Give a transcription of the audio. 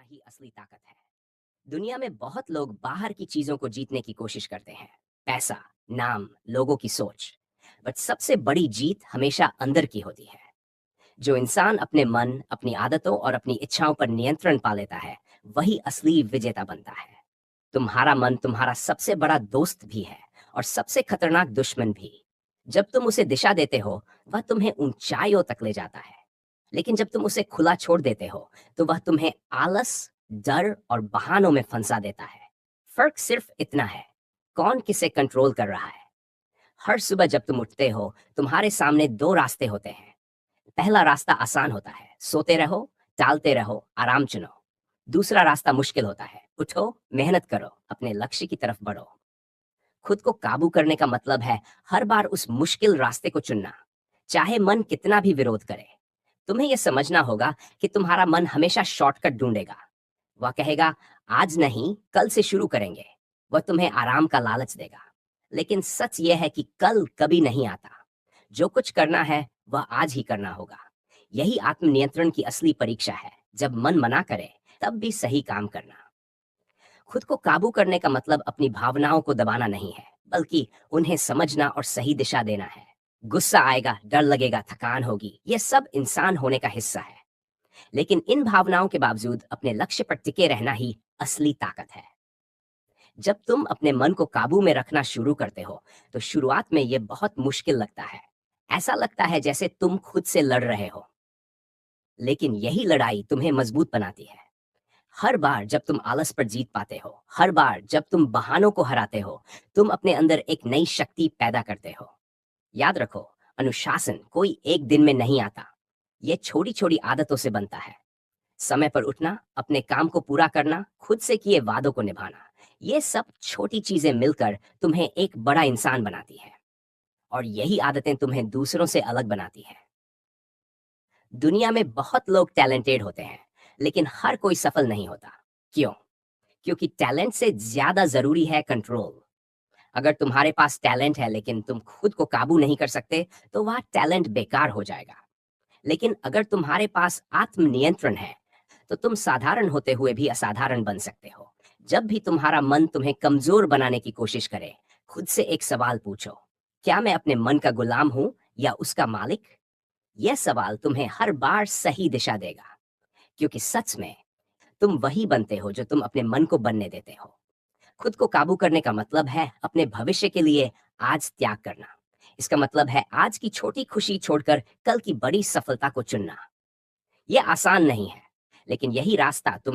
ही असली ताकत है। दुनिया में बहुत लोग बाहर की चीजों को जीतने की कोशिश करते हैं, पैसा, नाम, लोगों की सोच। बट सबसे बड़ी जीत हमेशा अंदर की होती है। जो इंसान अपने मन, अपनी आदतों और अपनी इच्छाओं पर नियंत्रण पा लेता है, वही असली विजेता बनता है। तुम्हारा मन तुम्हारा सबसे बड़ा दोस्त भी है और सबसे खतरनाक दुश्मन भी। जब तुम उसे दिशा देते हो, वह तुम्हें ऊंचाइयों तक ले जाता है। लेकिन जब तुम उसे खुला छोड़ देते हो, तो वह तुम्हें आलस, डर और बहानों में फंसा देता है। फर्क सिर्फ इतना है, कौन किसे कंट्रोल कर रहा है। हर सुबह जब तुम उठते हो, तुम्हारे सामने दो रास्ते होते हैं। पहला रास्ता आसान होता है, सोते रहो, टालते रहो, आराम चुनो। दूसरा रास्ता मुश्किल होता है, उठो, मेहनत करो, अपने लक्ष्य की तरफ बढ़ो। खुद को काबू करने का मतलब है हर बार उस मुश्किल रास्ते को चुनना, चाहे मन कितना भी विरोध करे। तुम्हें यह समझना होगा कि तुम्हारा मन हमेशा शॉर्टकट ढूंढेगा। वह कहेगा, आज नहीं, कल से शुरू करेंगे। वह तुम्हें आराम का लालच देगा। लेकिन सच यह है कि कल कभी नहीं आता। जो कुछ करना है, वह आज ही करना होगा। यही आत्मनियंत्रण की असली परीक्षा है। जब मन मना करे, तब भी सही काम करना। खुद को काबू करने का मतलब अपनी भावनाओं को दबाना नहीं है, बल्कि उन्हें समझना और सही दिशा देना है। गुस्सा आएगा, डर लगेगा, थकान होगी, यह सब इंसान होने का हिस्सा है। लेकिन इन भावनाओं के बावजूद अपने लक्ष्य पर टिके रहना ही असली ताकत है। जब तुम अपने मन को काबू में रखना शुरू करते हो, तो शुरुआत में यह बहुत मुश्किल लगता है। ऐसा लगता है जैसे तुम खुद से लड़ रहे हो। लेकिन यही लड़ाई तुम्हें मजबूत बनाती है। हर बार जब तुम आलस पर जीत पाते हो, हर बार जब तुम बहानों को हराते हो, तुम अपने अंदर एक नई शक्ति पैदा करते हो। याद रखो, अनुशासन कोई एक दिन में नहीं आता। यह छोटी छोटी आदतों से बनता है। समय पर उठना, अपने काम को पूरा करना, खुद से किए वादों को निभाना, ये सब छोटी चीजें मिलकर तुम्हें एक बड़ा इंसान बनाती है। और यही आदतें तुम्हें दूसरों से अलग बनाती है। दुनिया में बहुत लोग टैलेंटेड होते हैं, लेकिन हर कोई सफल नहीं होता। क्यों? क्योंकि टैलेंट से ज्यादा जरूरी है कंट्रोल। अगर तुम्हारे पास टैलेंट है लेकिन तुम खुद को काबू नहीं कर सकते, तो वह टैलेंट बेकार हो जाएगा। लेकिन अगर तुम्हारे पास आत्मनियंत्रण है, तो तुम साधारण होते हुए भी असाधारण बन सकते हो। जब भी तुम्हारा मन तुम्हें कमजोर बनाने की कोशिश करे, खुद से एक सवाल पूछो, क्या मैं अपने मन का गुलाम हूं या उसका मालिक? यह सवाल तुम्हें हर बार सही दिशा देगा, क्योंकि सच में तुम वही बनते हो जो तुम अपने मन को बनने देते हो। खुद को काबू करने का मतलब है अपने भविष्य के लिए आज त्याग करना। इसका मतलब है आज की छोटी खुशी छोड़कर कल की बड़ी सफलता को चुनना। यह आसान नहीं है, लेकिन यही रास्ता तुम